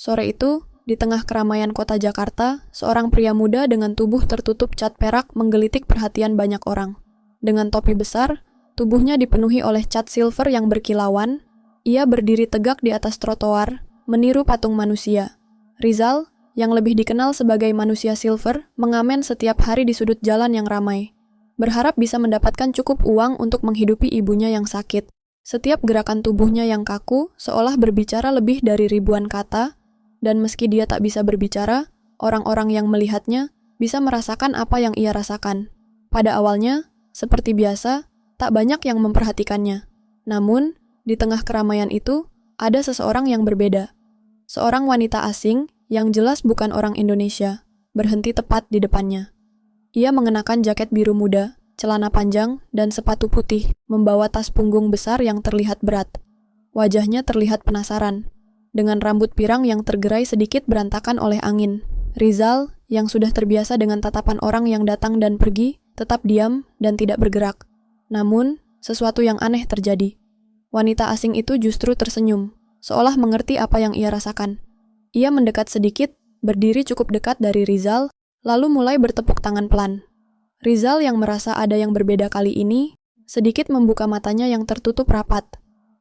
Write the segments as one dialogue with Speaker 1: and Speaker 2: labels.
Speaker 1: Sore itu, di tengah keramaian kota Jakarta, seorang pria muda dengan tubuh tertutup cat perak menggelitik perhatian banyak orang. Dengan topi besar, tubuhnya dipenuhi oleh cat silver yang berkilauan. Ia berdiri tegak di atas trotoar, meniru patung manusia. Rizal, yang lebih dikenal sebagai manusia silver, mengamen setiap hari di sudut jalan yang ramai. Berharap bisa mendapatkan cukup uang untuk menghidupi ibunya yang sakit. Setiap gerakan tubuhnya yang kaku seolah berbicara lebih dari ribuan kata, dan meski dia tak bisa berbicara, orang-orang yang melihatnya bisa merasakan apa yang ia rasakan. Pada awalnya, seperti biasa, tak banyak yang memperhatikannya. Namun, di tengah keramaian itu, ada seseorang yang berbeda. Seorang wanita asing yang jelas bukan orang Indonesia, berhenti tepat di depannya. Ia mengenakan jaket biru muda, celana panjang, dan sepatu putih, membawa tas punggung besar yang terlihat berat. Wajahnya terlihat penasaran, dengan rambut pirang yang tergerai sedikit berantakan oleh angin. Rizal, yang sudah terbiasa dengan tatapan orang yang datang dan pergi, tetap diam dan tidak bergerak. Namun, sesuatu yang aneh terjadi. Wanita asing itu justru tersenyum, seolah mengerti apa yang ia rasakan. Ia mendekat sedikit, berdiri cukup dekat dari Rizal, lalu mulai bertepuk tangan pelan. Rizal yang merasa ada yang berbeda kali ini, sedikit membuka matanya yang tertutup rapat.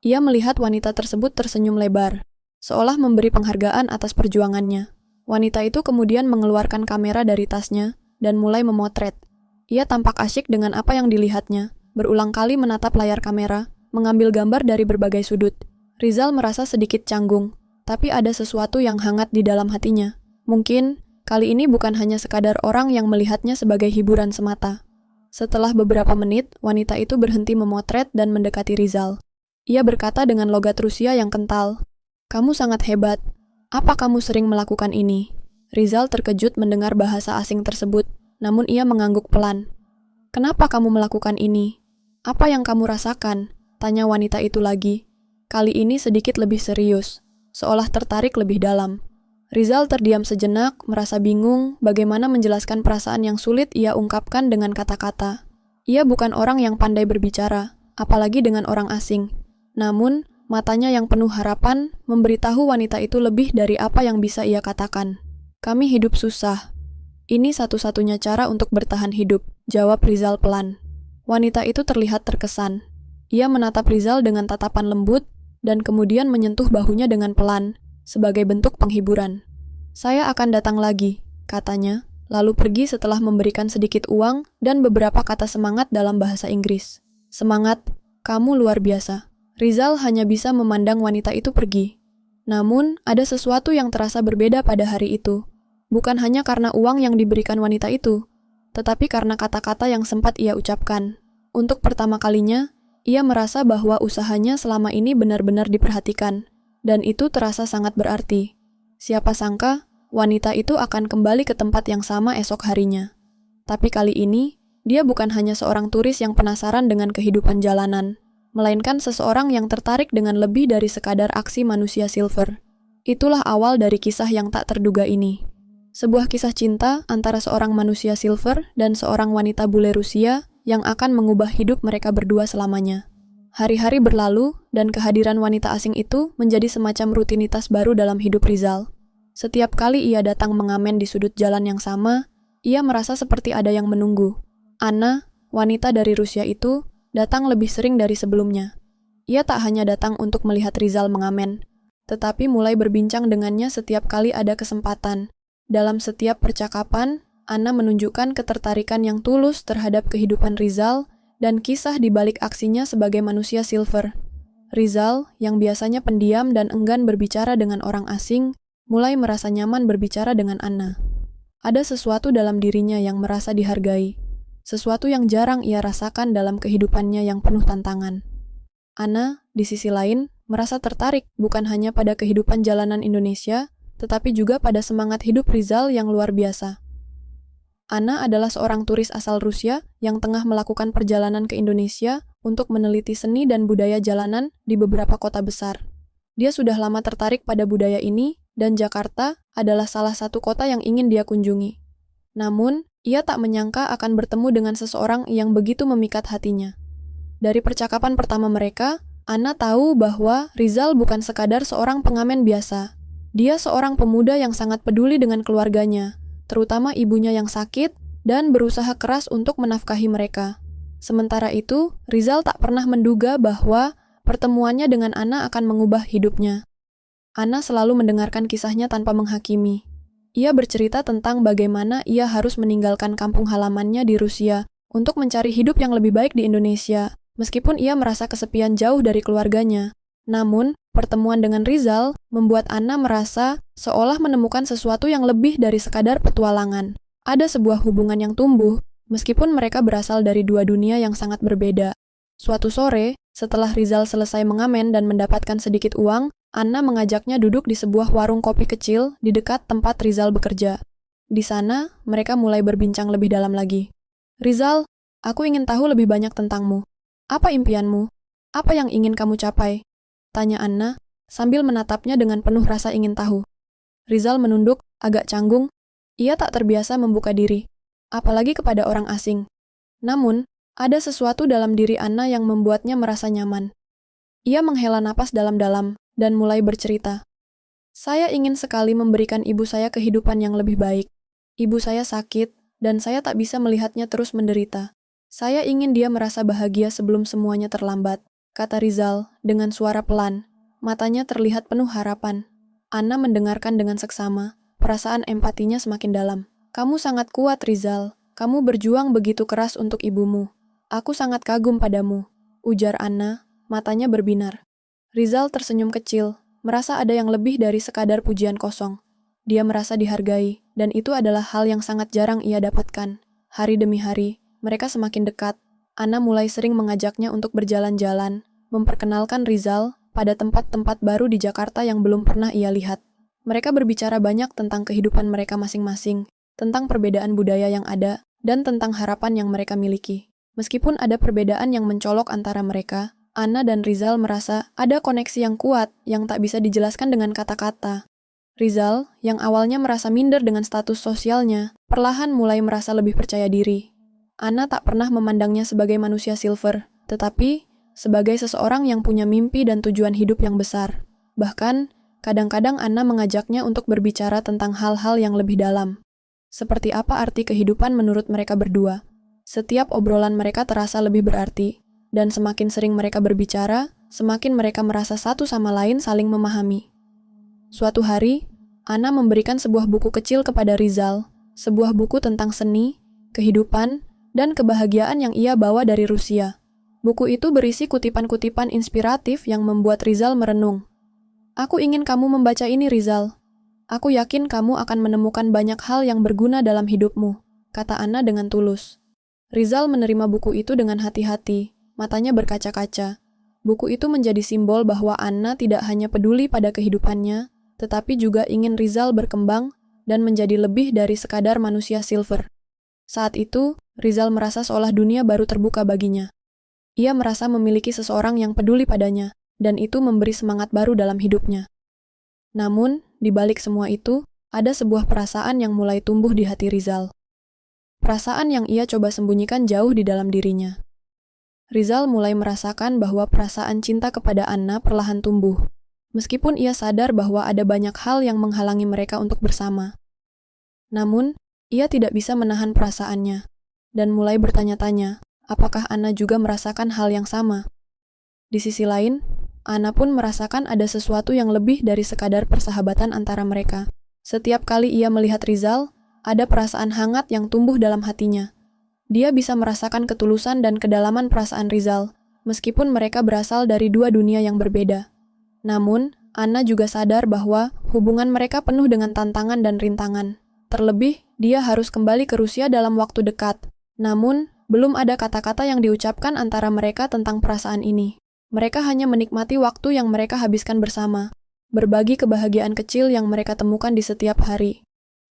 Speaker 1: Ia melihat wanita tersebut tersenyum lebar, seolah memberi penghargaan atas perjuangannya. Wanita itu kemudian mengeluarkan kamera dari tasnya dan mulai memotret. Ia tampak asyik dengan apa yang dilihatnya, berulang kali menatap layar kamera, mengambil gambar dari berbagai sudut. Rizal merasa sedikit canggung, tapi ada sesuatu yang hangat di dalam hatinya. Mungkin, kali ini bukan hanya sekadar orang yang melihatnya sebagai hiburan semata. Setelah beberapa menit, wanita itu berhenti memotret dan mendekati Rizal. Ia berkata dengan logat Rusia yang kental, "Kamu sangat hebat. Apa kamu sering melakukan ini?" Rizal terkejut mendengar bahasa asing tersebut, namun ia mengangguk pelan. "Kenapa kamu melakukan ini? Apa yang kamu rasakan?" tanya wanita itu lagi. Kali ini sedikit lebih serius, seolah tertarik lebih dalam. Rizal terdiam sejenak, merasa bingung bagaimana menjelaskan perasaan yang sulit ia ungkapkan dengan kata-kata. Ia bukan orang yang pandai berbicara, apalagi dengan orang asing. Namun, matanya yang penuh harapan memberitahu wanita itu lebih dari apa yang bisa ia katakan. "Kami hidup susah. Ini satu-satunya cara untuk bertahan hidup," jawab Rizal pelan. Wanita itu terlihat terkesan. Ia menatap Rizal dengan tatapan lembut dan kemudian menyentuh bahunya dengan pelan, sebagai bentuk penghiburan. "Saya akan datang lagi," katanya, lalu pergi setelah memberikan sedikit uang dan beberapa kata semangat dalam bahasa Inggris. "Semangat, kamu luar biasa." Rizal hanya bisa memandang wanita itu pergi. Namun, ada sesuatu yang terasa berbeda pada hari itu. Bukan hanya karena uang yang diberikan wanita itu, tetapi karena kata-kata yang sempat ia ucapkan. Untuk pertama kalinya, ia merasa bahwa usahanya selama ini benar-benar diperhatikan, dan itu terasa sangat berarti. Siapa sangka, wanita itu akan kembali ke tempat yang sama esok harinya. Tapi kali ini, dia bukan hanya seorang turis yang penasaran dengan kehidupan jalanan, melainkan seseorang yang tertarik dengan lebih dari sekadar aksi manusia silver. Itulah awal dari kisah yang tak terduga ini. Sebuah kisah cinta antara seorang manusia silver dan seorang wanita bule Rusia yang akan mengubah hidup mereka berdua selamanya. Hari-hari berlalu, dan kehadiran wanita asing itu menjadi semacam rutinitas baru dalam hidup Rizal. Setiap kali ia datang mengamen di sudut jalan yang sama, ia merasa seperti ada yang menunggu. Anna, wanita dari Rusia itu, datang lebih sering dari sebelumnya. Ia tak hanya datang untuk melihat Rizal mengamen, tetapi mulai berbincang dengannya setiap kali ada kesempatan. Dalam setiap percakapan, Anna menunjukkan ketertarikan yang tulus terhadap kehidupan Rizal dan kisah di balik aksinya sebagai manusia silver. Rizal, yang biasanya pendiam dan enggan berbicara dengan orang asing, mulai merasa nyaman berbicara dengan Anna. Ada sesuatu dalam dirinya yang merasa dihargai, sesuatu yang jarang ia rasakan dalam kehidupannya yang penuh tantangan. Anna, di sisi lain, merasa tertarik bukan hanya pada kehidupan jalanan Indonesia, tetapi juga pada semangat hidup Rizal yang luar biasa. Anna adalah seorang turis asal Rusia yang tengah melakukan perjalanan ke Indonesia untuk meneliti seni dan budaya jalanan di beberapa kota besar. Dia sudah lama tertarik pada budaya ini, dan Jakarta adalah salah satu kota yang ingin dia kunjungi. Namun, ia tak menyangka akan bertemu dengan seseorang yang begitu memikat hatinya. Dari percakapan pertama mereka, Anna tahu bahwa Rizal bukan sekadar seorang pengamen biasa. Dia seorang pemuda yang sangat peduli dengan keluarganya, terutama ibunya yang sakit, dan berusaha keras untuk menafkahi mereka. Sementara itu, Rizal tak pernah menduga bahwa pertemuannya dengan Anna akan mengubah hidupnya. Anna selalu mendengarkan kisahnya tanpa menghakimi. Ia bercerita tentang bagaimana ia harus meninggalkan kampung halamannya di Rusia untuk mencari hidup yang lebih baik di Indonesia, meskipun ia merasa kesepian jauh dari keluarganya. Namun, pertemuan dengan Rizal membuat Anna merasa seolah menemukan sesuatu yang lebih dari sekadar petualangan. Ada sebuah hubungan yang tumbuh, meskipun mereka berasal dari dua dunia yang sangat berbeda. Suatu sore, setelah Rizal selesai mengamen dan mendapatkan sedikit uang, Anna mengajaknya duduk di sebuah warung kopi kecil di dekat tempat Rizal bekerja. Di sana, mereka mulai berbincang lebih dalam lagi. Rizal, aku ingin tahu lebih banyak tentangmu. Apa impianmu? Apa yang ingin kamu capai? Tanya Anna, sambil menatapnya dengan penuh rasa ingin tahu. Rizal menunduk, agak canggung. Ia tak terbiasa membuka diri, apalagi kepada orang asing. Namun, ada sesuatu dalam diri Anna yang membuatnya merasa nyaman. Ia menghela napas dalam-dalam dan mulai bercerita. Saya ingin sekali memberikan ibu saya kehidupan yang lebih baik. Ibu saya sakit, dan saya tak bisa melihatnya terus menderita. Saya ingin dia merasa bahagia sebelum semuanya terlambat, kata Rizal dengan suara pelan. Matanya terlihat penuh harapan. Anna mendengarkan dengan seksama, perasaan empatinya semakin dalam. Kamu sangat kuat, Rizal. Kamu berjuang begitu keras untuk ibumu. Aku sangat kagum padamu, ujar Anna, matanya berbinar. Rizal tersenyum kecil, merasa ada yang lebih dari sekadar pujian kosong. Dia merasa dihargai, dan itu adalah hal yang sangat jarang ia dapatkan. Hari demi hari, mereka semakin dekat. Anna mulai sering mengajaknya untuk berjalan-jalan, memperkenalkan Rizal pada tempat-tempat baru di Jakarta yang belum pernah ia lihat. Mereka berbicara banyak tentang kehidupan mereka masing-masing, tentang perbedaan budaya yang ada, dan tentang harapan yang mereka miliki. Meskipun ada perbedaan yang mencolok antara mereka, Anna dan Rizal merasa ada koneksi yang kuat yang tak bisa dijelaskan dengan kata-kata. Rizal, yang awalnya merasa minder dengan status sosialnya, perlahan mulai merasa lebih percaya diri. Anna tak pernah memandangnya sebagai manusia silver, tetapi sebagai seseorang yang punya mimpi dan tujuan hidup yang besar. Bahkan, kadang-kadang Anna mengajaknya untuk berbicara tentang hal-hal yang lebih dalam. Seperti apa arti kehidupan menurut mereka berdua. Setiap obrolan mereka terasa lebih berarti, dan semakin sering mereka berbicara, semakin mereka merasa satu sama lain saling memahami. Suatu hari, Anna memberikan sebuah buku kecil kepada Rizal, sebuah buku tentang seni, kehidupan, dan kebahagiaan yang ia bawa dari Rusia. Buku itu berisi kutipan-kutipan inspiratif yang membuat Rizal merenung. Aku ingin kamu membaca ini, Rizal. Aku yakin kamu akan menemukan banyak hal yang berguna dalam hidupmu, kata Anna dengan tulus. Rizal menerima buku itu dengan hati-hati, matanya berkaca-kaca. Buku itu menjadi simbol bahwa Anna tidak hanya peduli pada kehidupannya, tetapi juga ingin Rizal berkembang dan menjadi lebih dari sekadar manusia silver. Saat itu, Rizal merasa seolah dunia baru terbuka baginya. Ia merasa memiliki seseorang yang peduli padanya, dan itu memberi semangat baru dalam hidupnya. Namun, di balik semua itu, ada sebuah perasaan yang mulai tumbuh di hati Rizal. Perasaan yang ia coba sembunyikan jauh di dalam dirinya. Rizal mulai merasakan bahwa perasaan cinta kepada Anna perlahan tumbuh, meskipun ia sadar bahwa ada banyak hal yang menghalangi mereka untuk bersama. Namun, ia tidak bisa menahan perasaannya, dan mulai bertanya-tanya, apakah Anna juga merasakan hal yang sama. Di sisi lain, Anna pun merasakan ada sesuatu yang lebih dari sekadar persahabatan antara mereka. Setiap kali ia melihat Rizal, ada perasaan hangat yang tumbuh dalam hatinya. Dia bisa merasakan ketulusan dan kedalaman perasaan Rizal, meskipun mereka berasal dari dua dunia yang berbeda. Namun, Anna juga sadar bahwa hubungan mereka penuh dengan tantangan dan rintangan. Terlebih, dia harus kembali ke Rusia dalam waktu dekat. Namun, belum ada kata-kata yang diucapkan antara mereka tentang perasaan ini. Mereka hanya menikmati waktu yang mereka habiskan bersama, berbagi kebahagiaan kecil yang mereka temukan di setiap hari.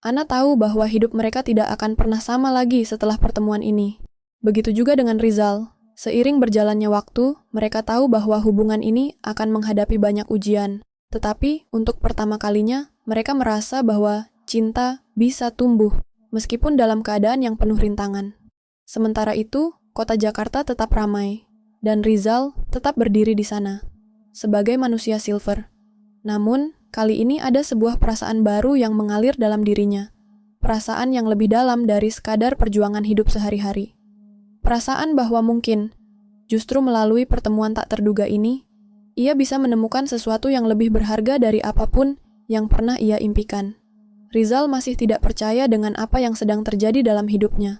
Speaker 1: Anna tahu bahwa hidup mereka tidak akan pernah sama lagi setelah pertemuan ini. Begitu juga dengan Rizal. Seiring berjalannya waktu, mereka tahu bahwa hubungan ini akan menghadapi banyak ujian. Tetapi, untuk pertama kalinya, mereka merasa bahwa cinta bisa tumbuh, meskipun dalam keadaan yang penuh rintangan. Sementara itu, kota Jakarta tetap ramai, dan Rizal tetap berdiri di sana, sebagai manusia silver. Namun, kali ini ada sebuah perasaan baru yang mengalir dalam dirinya. Perasaan yang lebih dalam dari sekadar perjuangan hidup sehari-hari. Perasaan bahwa mungkin, justru melalui pertemuan tak terduga ini, ia bisa menemukan sesuatu yang lebih berharga dari apapun yang pernah ia impikan. Rizal masih tidak percaya dengan apa yang sedang terjadi dalam hidupnya.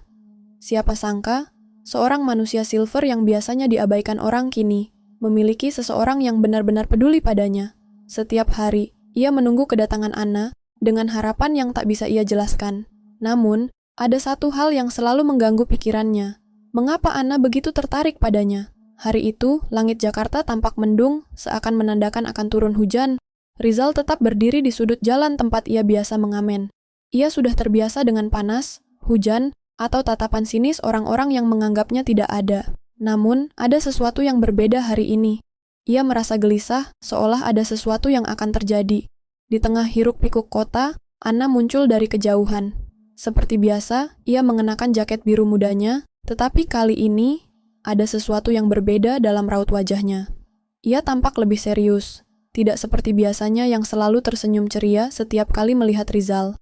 Speaker 1: Siapa sangka, seorang manusia silver yang biasanya diabaikan orang kini, memiliki seseorang yang benar-benar peduli padanya. Setiap hari, ia menunggu kedatangan Anna dengan harapan yang tak bisa ia jelaskan. Namun, ada satu hal yang selalu mengganggu pikirannya. Mengapa Anna begitu tertarik padanya? Hari itu, langit Jakarta tampak mendung, seakan menandakan akan turun hujan. Rizal tetap berdiri di sudut jalan tempat ia biasa mengamen. Ia sudah terbiasa dengan panas, hujan, atau tatapan sinis orang-orang yang menganggapnya tidak ada. Namun, ada sesuatu yang berbeda hari ini. Ia merasa gelisah, seolah ada sesuatu yang akan terjadi. Di tengah hiruk-pikuk kota, Anna muncul dari kejauhan. Seperti biasa, ia mengenakan jaket biru mudanya, tetapi kali ini, ada sesuatu yang berbeda dalam raut wajahnya. Ia tampak lebih serius. Tidak seperti biasanya yang selalu tersenyum ceria setiap kali melihat Rizal.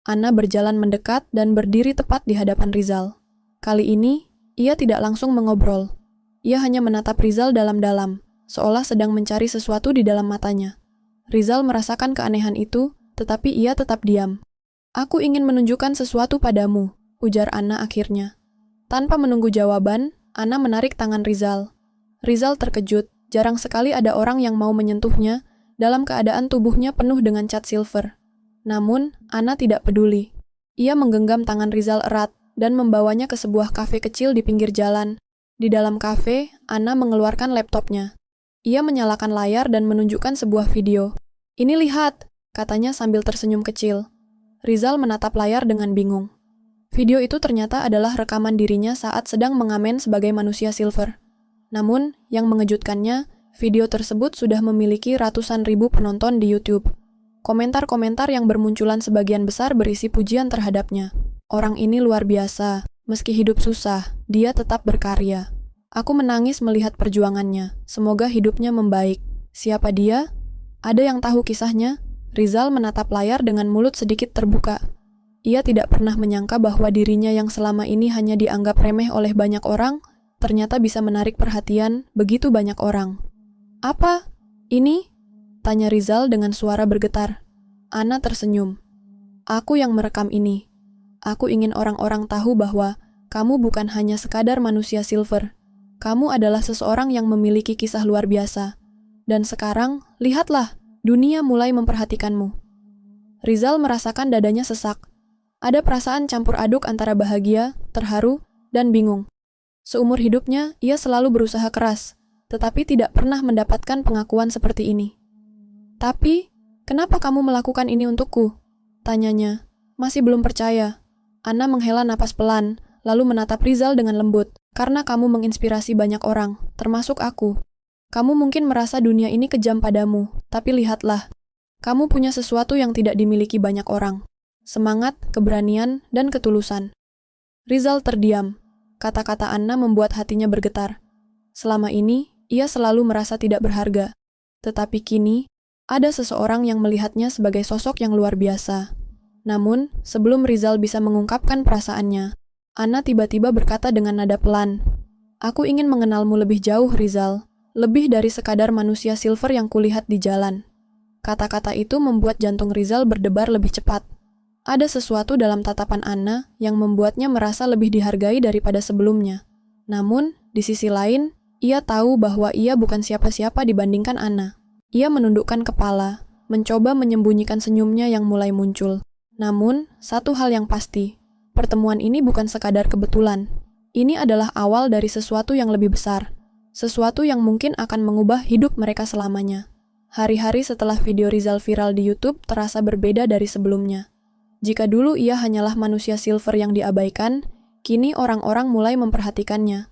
Speaker 1: Anna berjalan mendekat dan berdiri tepat di hadapan Rizal. Kali ini, ia tidak langsung mengobrol. Ia hanya menatap Rizal dalam-dalam, seolah sedang mencari sesuatu di dalam matanya. Rizal merasakan keanehan itu, tetapi ia tetap diam. "Aku ingin menunjukkan sesuatu padamu," ujar Anna akhirnya. Tanpa menunggu jawaban, Anna menarik tangan Rizal. Rizal terkejut. Jarang sekali ada orang yang mau menyentuhnya dalam keadaan tubuhnya penuh dengan cat silver. Namun, Anna tidak peduli. Ia menggenggam tangan Rizal erat dan membawanya ke sebuah kafe kecil di pinggir jalan. Di dalam kafe, Anna mengeluarkan laptopnya. Ia menyalakan layar dan menunjukkan sebuah video. "Ini lihat," katanya sambil tersenyum kecil. Rizal menatap layar dengan bingung. Video itu ternyata adalah rekaman dirinya saat sedang mengamen sebagai manusia silver. Namun, yang mengejutkannya, video tersebut sudah memiliki ratusan ribu penonton di YouTube. Komentar-komentar yang bermunculan sebagian besar berisi pujian terhadapnya. "Orang ini luar biasa. Meski hidup susah, dia tetap berkarya. Aku menangis melihat perjuangannya. Semoga hidupnya membaik. Siapa dia? Ada yang tahu kisahnya?" Rizal menatap layar dengan mulut sedikit terbuka. Ia tidak pernah menyangka bahwa dirinya yang selama ini hanya dianggap remeh oleh banyak orang, ternyata bisa menarik perhatian begitu banyak orang. "Apa? Ini?" tanya Rizal dengan suara bergetar. Anna tersenyum. "Aku yang merekam ini. Aku ingin orang-orang tahu bahwa kamu bukan hanya sekadar manusia silver. Kamu adalah seseorang yang memiliki kisah luar biasa. Dan sekarang, lihatlah, dunia mulai memperhatikanmu." Rizal merasakan dadanya sesak. Ada perasaan campur aduk antara bahagia, terharu, dan bingung. Seumur hidupnya, ia selalu berusaha keras, tetapi tidak pernah mendapatkan pengakuan seperti ini. "Tapi, kenapa kamu melakukan ini untukku?" tanyanya. Masih belum percaya. Anna menghela napas pelan, lalu menatap Rizal dengan lembut. "Karena kamu menginspirasi banyak orang, termasuk aku. Kamu mungkin merasa dunia ini kejam padamu, tapi lihatlah. Kamu punya sesuatu yang tidak dimiliki banyak orang. Semangat, keberanian, dan ketulusan." Rizal terdiam. Kata-kata Anna membuat hatinya bergetar. Selama ini, ia selalu merasa tidak berharga. Tetapi kini, ada seseorang yang melihatnya sebagai sosok yang luar biasa. Namun, sebelum Rizal bisa mengungkapkan perasaannya, Anna tiba-tiba berkata dengan nada pelan, "Aku ingin mengenalmu lebih jauh, Rizal. Lebih dari sekadar manusia silver yang kulihat di jalan." Kata-kata itu membuat jantung Rizal berdebar lebih cepat. Ada sesuatu dalam tatapan Anna yang membuatnya merasa lebih dihargai daripada sebelumnya. Namun, di sisi lain, ia tahu bahwa ia bukan siapa-siapa dibandingkan Anna. Ia menundukkan kepala, mencoba menyembunyikan senyumnya yang mulai muncul. Namun, satu hal yang pasti, pertemuan ini bukan sekadar kebetulan. Ini adalah awal dari sesuatu yang lebih besar. Sesuatu yang mungkin akan mengubah hidup mereka selamanya. Hari-hari setelah video Rizal viral di YouTube terasa berbeda dari sebelumnya. Jika dulu ia hanyalah manusia silver yang diabaikan, kini orang-orang mulai memperhatikannya.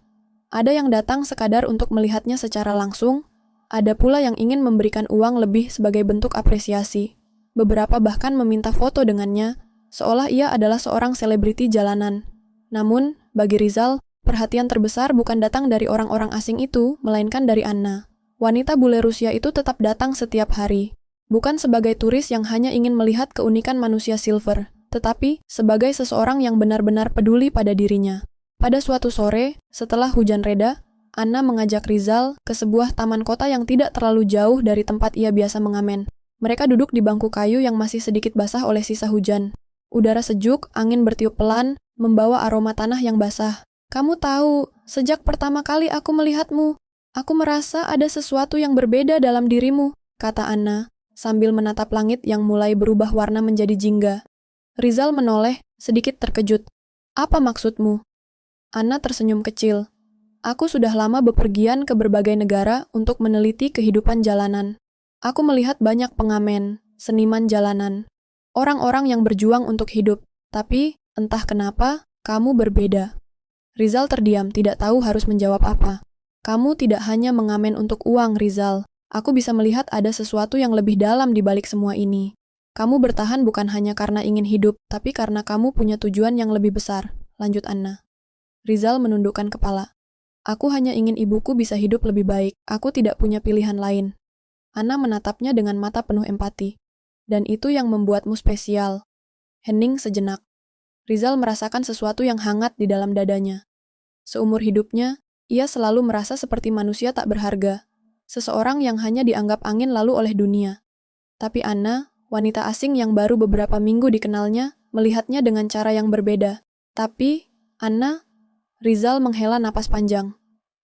Speaker 1: Ada yang datang sekadar untuk melihatnya secara langsung, ada pula yang ingin memberikan uang lebih sebagai bentuk apresiasi. Beberapa bahkan meminta foto dengannya, seolah ia adalah seorang selebriti jalanan. Namun, bagi Rizal, perhatian terbesar bukan datang dari orang-orang asing itu, melainkan dari Anna. Wanita bule Rusia itu tetap datang setiap hari. Bukan sebagai turis yang hanya ingin melihat keunikan manusia Silver, tetapi sebagai seseorang yang benar-benar peduli pada dirinya. Pada suatu sore, setelah hujan reda, Anna mengajak Rizal ke sebuah taman kota yang tidak terlalu jauh dari tempat ia biasa mengamen. Mereka duduk di bangku kayu yang masih sedikit basah oleh sisa hujan. Udara sejuk, angin bertiup pelan, membawa aroma tanah yang basah. "Kamu tahu, sejak pertama kali aku melihatmu, aku merasa ada sesuatu yang berbeda dalam dirimu," kata Anna, sambil menatap langit yang mulai berubah warna menjadi jingga. Rizal menoleh, sedikit terkejut. "Apa maksudmu?" Anna tersenyum kecil. "Aku sudah lama bepergian ke berbagai negara untuk meneliti kehidupan jalanan. Aku melihat banyak pengamen, seniman jalanan, orang-orang yang berjuang untuk hidup. Tapi, entah kenapa, kamu berbeda." Rizal terdiam, tidak tahu harus menjawab apa. "Kamu tidak hanya mengamen untuk uang, Rizal. Aku bisa melihat ada sesuatu yang lebih dalam di balik semua ini. Kamu bertahan bukan hanya karena ingin hidup, tapi karena kamu punya tujuan yang lebih besar," lanjut Anna. Rizal menundukkan kepala. "Aku hanya ingin ibuku bisa hidup lebih baik. Aku tidak punya pilihan lain." Anna menatapnya dengan mata penuh empati. "Dan itu yang membuatmu spesial." Hening sejenak. Rizal merasakan sesuatu yang hangat di dalam dadanya. Seumur hidupnya, ia selalu merasa seperti manusia tak berharga. Seseorang yang hanya dianggap angin lalu oleh dunia. Tapi Anna, wanita asing yang baru beberapa minggu dikenalnya, melihatnya dengan cara yang berbeda. "Tapi, Anna," Rizal menghela napas panjang.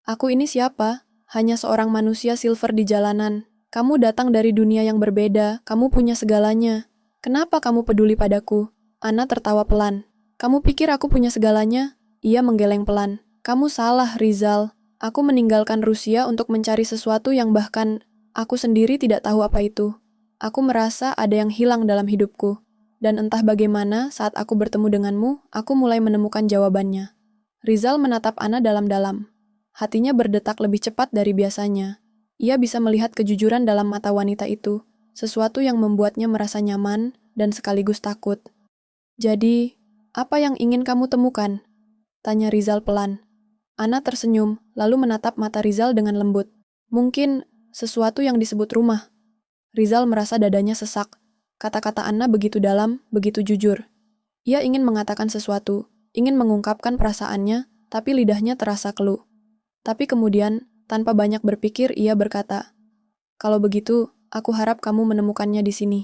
Speaker 1: "Aku ini siapa? Hanya seorang manusia Silver di jalanan. Kamu datang dari dunia yang berbeda, kamu punya segalanya. Kenapa kamu peduli padaku?" Anna tertawa pelan. "Kamu pikir aku punya segalanya?" Ia menggeleng pelan. "Kamu salah, Rizal. Aku meninggalkan Rusia untuk mencari sesuatu yang bahkan aku sendiri tidak tahu apa itu. Aku merasa ada yang hilang dalam hidupku. Dan entah bagaimana saat aku bertemu denganmu, aku mulai menemukan jawabannya." Rizal menatap Anna dalam-dalam. Hatinya berdetak lebih cepat dari biasanya. Ia bisa melihat kejujuran dalam mata wanita itu, sesuatu yang membuatnya merasa nyaman dan sekaligus takut. "Jadi, apa yang ingin kamu temukan?" tanya Rizal pelan. Anna tersenyum, lalu menatap mata Rizal dengan lembut. "Mungkin sesuatu yang disebut rumah." Rizal merasa dadanya sesak. Kata-kata Anna begitu dalam, begitu jujur. Ia ingin mengatakan sesuatu, ingin mengungkapkan perasaannya, tapi lidahnya terasa keluh. Tapi kemudian, tanpa banyak berpikir, ia berkata, "Kalau begitu, aku harap kamu menemukannya di sini."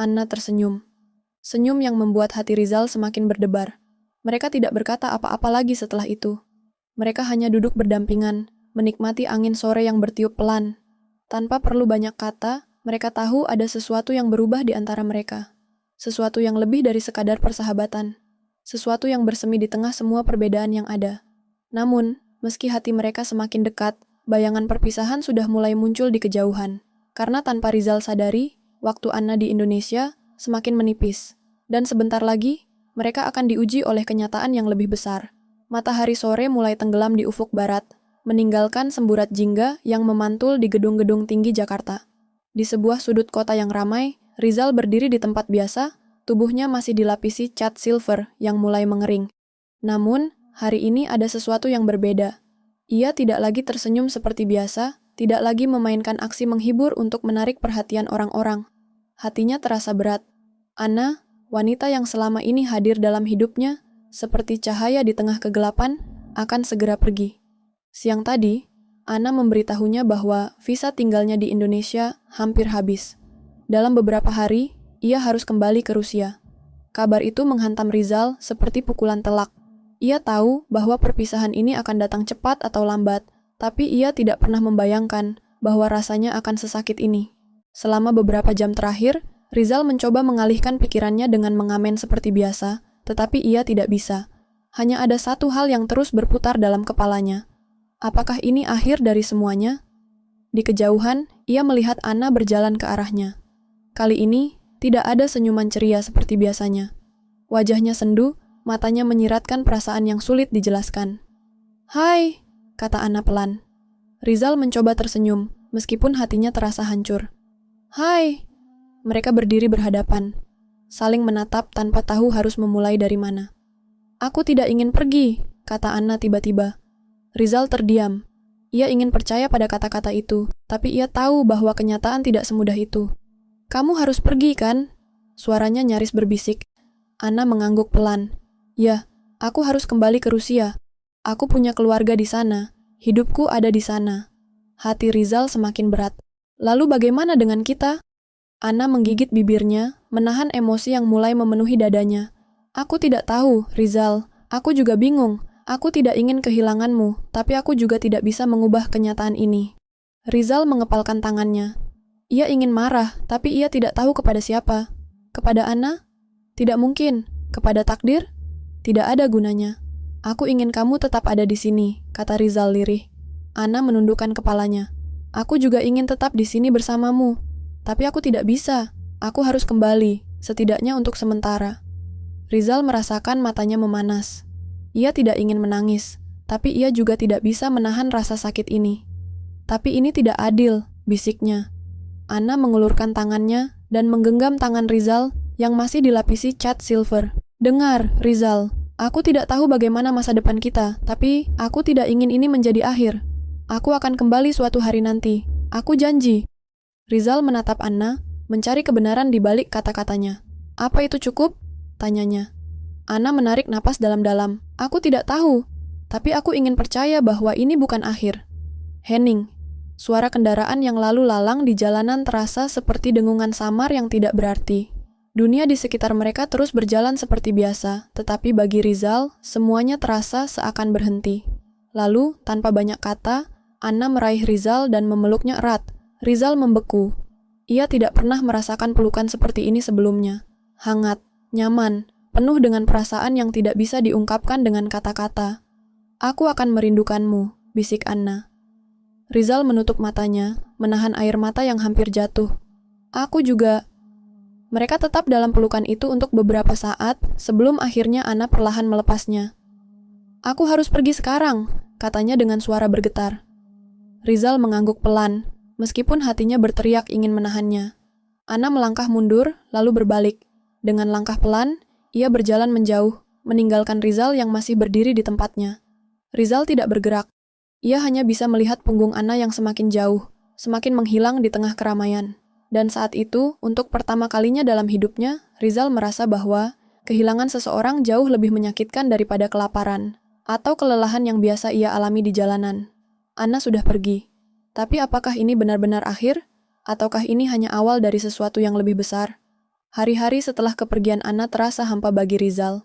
Speaker 1: Anna tersenyum. Senyum yang membuat hati Rizal semakin berdebar. Mereka tidak berkata apa-apa lagi setelah itu. Mereka hanya duduk berdampingan, menikmati angin sore yang bertiup pelan. Tanpa perlu banyak kata, mereka tahu ada sesuatu yang berubah di antara mereka. Sesuatu yang lebih dari sekadar persahabatan. Sesuatu yang bersemi di tengah semua perbedaan yang ada. Namun, meski hati mereka semakin dekat, bayangan perpisahan sudah mulai muncul di kejauhan. Karena tanpa Rizal sadari, waktu Anna di Indonesia semakin menipis. Dan sebentar lagi, mereka akan diuji oleh kenyataan yang lebih besar. Matahari sore mulai tenggelam di ufuk barat, meninggalkan semburat jingga yang memantul di gedung-gedung tinggi Jakarta. Di sebuah sudut kota yang ramai, Rizal berdiri di tempat biasa, tubuhnya masih dilapisi cat silver yang mulai mengering. Namun, hari ini ada sesuatu yang berbeda. Ia tidak lagi tersenyum seperti biasa, tidak lagi memainkan aksi menghibur untuk menarik perhatian orang-orang. Hatinya terasa berat. Anna, wanita yang selama ini hadir dalam hidupnya, seperti cahaya di tengah kegelapan, akan segera pergi. Siang tadi, Anna memberitahunya bahwa visa tinggalnya di Indonesia hampir habis. Dalam beberapa hari, ia harus kembali ke Rusia. Kabar itu menghantam Rizal seperti pukulan telak. Ia tahu bahwa perpisahan ini akan datang cepat atau lambat, tapi ia tidak pernah membayangkan bahwa rasanya akan sesakit ini. Selama beberapa jam terakhir, Rizal mencoba mengalihkan pikirannya dengan mengamen seperti biasa, tetapi ia tidak bisa. Hanya ada satu hal yang terus berputar dalam kepalanya. Apakah ini akhir dari semuanya? Di kejauhan, ia melihat Anna berjalan ke arahnya. Kali ini, tidak ada senyuman ceria seperti biasanya. Wajahnya sendu, matanya menyiratkan perasaan yang sulit dijelaskan. "Hai," kata Anna pelan. Rizal mencoba tersenyum, meskipun hatinya terasa hancur. "Hai." Mereka berdiri berhadapan, saling menatap tanpa tahu harus memulai dari mana. "Aku tidak ingin pergi," kata Anna tiba-tiba. Rizal terdiam. Ia ingin percaya pada kata-kata itu, tapi ia tahu bahwa kenyataan tidak semudah itu. Kamu harus pergi kan? Suaranya nyaris berbisik. Anna mengangguk pelan. Ya, aku harus kembali ke Rusia. Aku punya keluarga di sana. Hidupku ada di sana. Hati Rizal semakin berat. Lalu bagaimana dengan kita? Anna menggigit bibirnya, menahan emosi yang mulai memenuhi dadanya. Aku tidak tahu, Rizal. Aku juga bingung. Aku tidak ingin kehilanganmu, tapi aku juga tidak bisa mengubah kenyataan ini. Rizal mengepalkan tangannya. Ia ingin marah, tapi ia tidak tahu kepada siapa. Kepada Anna? Tidak mungkin. Kepada takdir? Tidak ada gunanya. Aku ingin kamu tetap ada di sini, kata Rizal lirih. Anna menundukkan kepalanya. Aku juga ingin tetap di sini bersamamu. Tapi aku tidak bisa. Aku harus kembali, setidaknya untuk sementara. Rizal merasakan matanya memanas. Ia tidak ingin menangis, tapi ia juga tidak bisa menahan rasa sakit ini. Tapi ini tidak adil, bisiknya. Anna mengulurkan tangannya dan menggenggam tangan Rizal yang masih dilapisi cat silver. Dengar, Rizal, aku tidak tahu bagaimana masa depan kita, tapi aku tidak ingin ini menjadi akhir. Aku akan kembali suatu hari nanti. Aku janji. Rizal menatap Anna, mencari kebenaran di balik kata-katanya. Apa itu cukup? Tanyanya. Anna menarik napas dalam-dalam. Aku tidak tahu, tapi aku ingin percaya bahwa ini bukan akhir. Henning. Suara kendaraan yang lalu lalang di jalanan terasa seperti dengungan samar yang tidak berarti. Dunia di sekitar mereka terus berjalan seperti biasa, tetapi bagi Rizal, semuanya terasa seakan berhenti. Lalu, tanpa banyak kata, Anna meraih Rizal dan memeluknya erat. Rizal membeku. Ia tidak pernah merasakan pelukan seperti ini sebelumnya. Hangat, nyaman, penuh dengan perasaan yang tidak bisa diungkapkan dengan kata-kata. Aku akan merindukanmu, bisik Anna. Rizal menutup matanya, menahan air mata yang hampir jatuh. Aku juga. Mereka tetap dalam pelukan itu untuk beberapa saat, sebelum akhirnya Anna perlahan melepasnya. Aku harus pergi sekarang, katanya dengan suara bergetar. Rizal mengangguk pelan, meskipun hatinya berteriak ingin menahannya. Anna melangkah mundur, lalu berbalik. Dengan langkah pelan, ia berjalan menjauh, meninggalkan Rizal yang masih berdiri di tempatnya. Rizal tidak bergerak. Ia hanya bisa melihat punggung Anna yang semakin jauh, semakin menghilang di tengah keramaian. Dan saat itu, untuk pertama kalinya dalam hidupnya, Rizal merasa bahwa kehilangan seseorang jauh lebih menyakitkan daripada kelaparan, atau kelelahan yang biasa ia alami di jalanan. Anna sudah pergi. Tapi apakah ini benar-benar akhir? Ataukah ini hanya awal dari sesuatu yang lebih besar? Hari-hari setelah kepergian Anna terasa hampa bagi Rizal.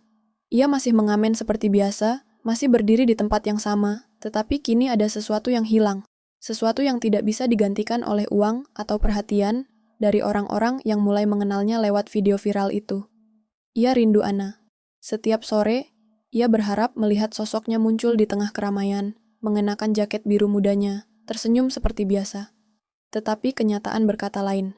Speaker 1: Ia masih mengamen seperti biasa, masih berdiri di tempat yang sama, tetapi kini ada sesuatu yang hilang, sesuatu yang tidak bisa digantikan oleh uang atau perhatian dari orang-orang yang mulai mengenalnya lewat video viral itu. Ia rindu Anna. Setiap sore, ia berharap melihat sosoknya muncul di tengah keramaian, mengenakan jaket biru mudanya, tersenyum seperti biasa. Tetapi kenyataan berkata lain.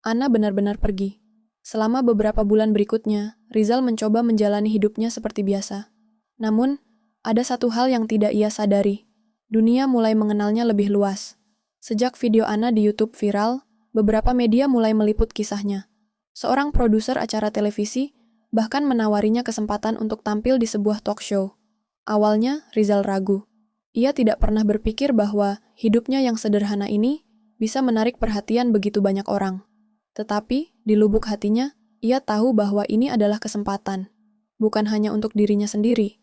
Speaker 1: Anna benar-benar pergi. Selama beberapa bulan berikutnya, Rizal mencoba menjalani hidupnya seperti biasa. Namun, ada satu hal yang tidak ia sadari. Dunia mulai mengenalnya lebih luas. Sejak video Anna di YouTube viral, beberapa media mulai meliput kisahnya. Seorang produser acara televisi bahkan menawarinya kesempatan untuk tampil di sebuah talk show. Awalnya, Rizal ragu. Ia tidak pernah berpikir bahwa hidupnya yang sederhana ini bisa menarik perhatian begitu banyak orang. Tetapi, di lubuk hatinya, ia tahu bahwa ini adalah kesempatan. Bukan hanya untuk dirinya sendiri,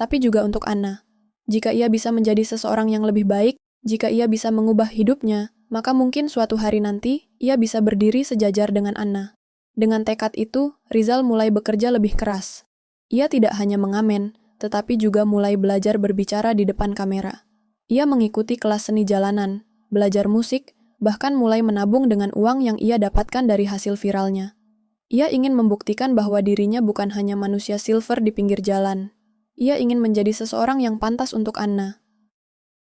Speaker 1: tapi juga untuk Anna. Jika ia bisa menjadi seseorang yang lebih baik, jika ia bisa mengubah hidupnya, maka mungkin suatu hari nanti, ia bisa berdiri sejajar dengan Anna. Dengan tekad itu, Rizal mulai bekerja lebih keras. Ia tidak hanya mengamen, tetapi juga mulai belajar berbicara di depan kamera. Ia mengikuti kelas seni jalanan, belajar musik, bahkan mulai menabung dengan uang yang ia dapatkan dari hasil viralnya. Ia ingin membuktikan bahwa dirinya bukan hanya manusia silver di pinggir jalan. Ia ingin menjadi seseorang yang pantas untuk Anna.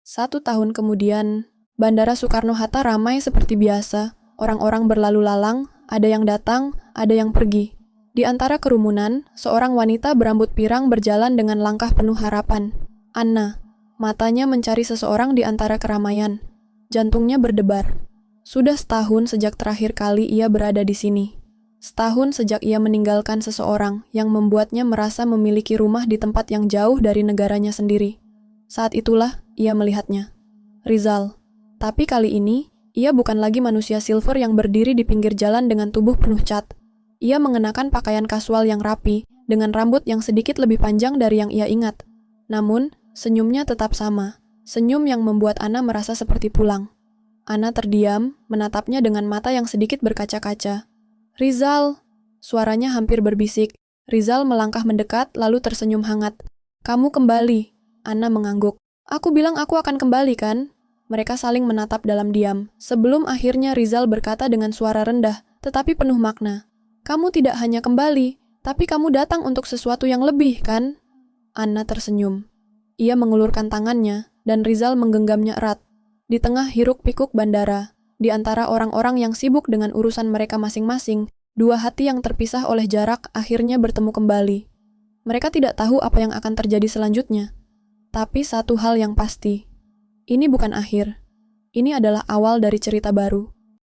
Speaker 1: 1 tahun kemudian, Bandara Soekarno-Hatta ramai seperti biasa. Orang-orang berlalu lalang, ada yang datang, ada yang pergi. Di antara kerumunan, seorang wanita berambut pirang berjalan dengan langkah penuh harapan. Anna, matanya mencari seseorang di antara keramaian. Jantungnya berdebar. Sudah setahun sejak terakhir kali ia berada di sini. Setahun sejak ia meninggalkan seseorang yang membuatnya merasa memiliki rumah di tempat yang jauh dari negaranya sendiri. Saat itulah ia melihatnya. Rizal. Tapi kali ini, Ia bukan lagi manusia Silver yang berdiri di pinggir jalan dengan tubuh penuh cat. Ia mengenakan pakaian kasual yang rapi, dengan rambut yang sedikit lebih panjang dari yang ia ingat. Namun, senyumnya tetap sama. Senyum yang membuat Anna merasa seperti pulang. Anna terdiam, menatapnya dengan mata yang sedikit berkaca-kaca. "Rizal!" Suaranya hampir berbisik. Rizal melangkah mendekat, lalu tersenyum hangat. "Kamu kembali." Anna mengangguk. "Aku bilang aku akan kembali, kan?" Mereka saling menatap dalam diam, sebelum akhirnya Rizal berkata dengan suara rendah, tetapi penuh makna. "Kamu tidak hanya kembali, tapi kamu datang untuk sesuatu yang lebih, kan?" Anna tersenyum. Ia mengulurkan tangannya, dan Rizal menggenggamnya erat. Di tengah hiruk-pikuk bandara, di antara orang-orang yang sibuk dengan urusan mereka masing-masing, dua hati yang terpisah oleh jarak akhirnya bertemu kembali. Mereka tidak tahu apa yang akan terjadi selanjutnya. Tapi satu hal yang pasti, ini bukan akhir. Ini adalah awal dari cerita baru.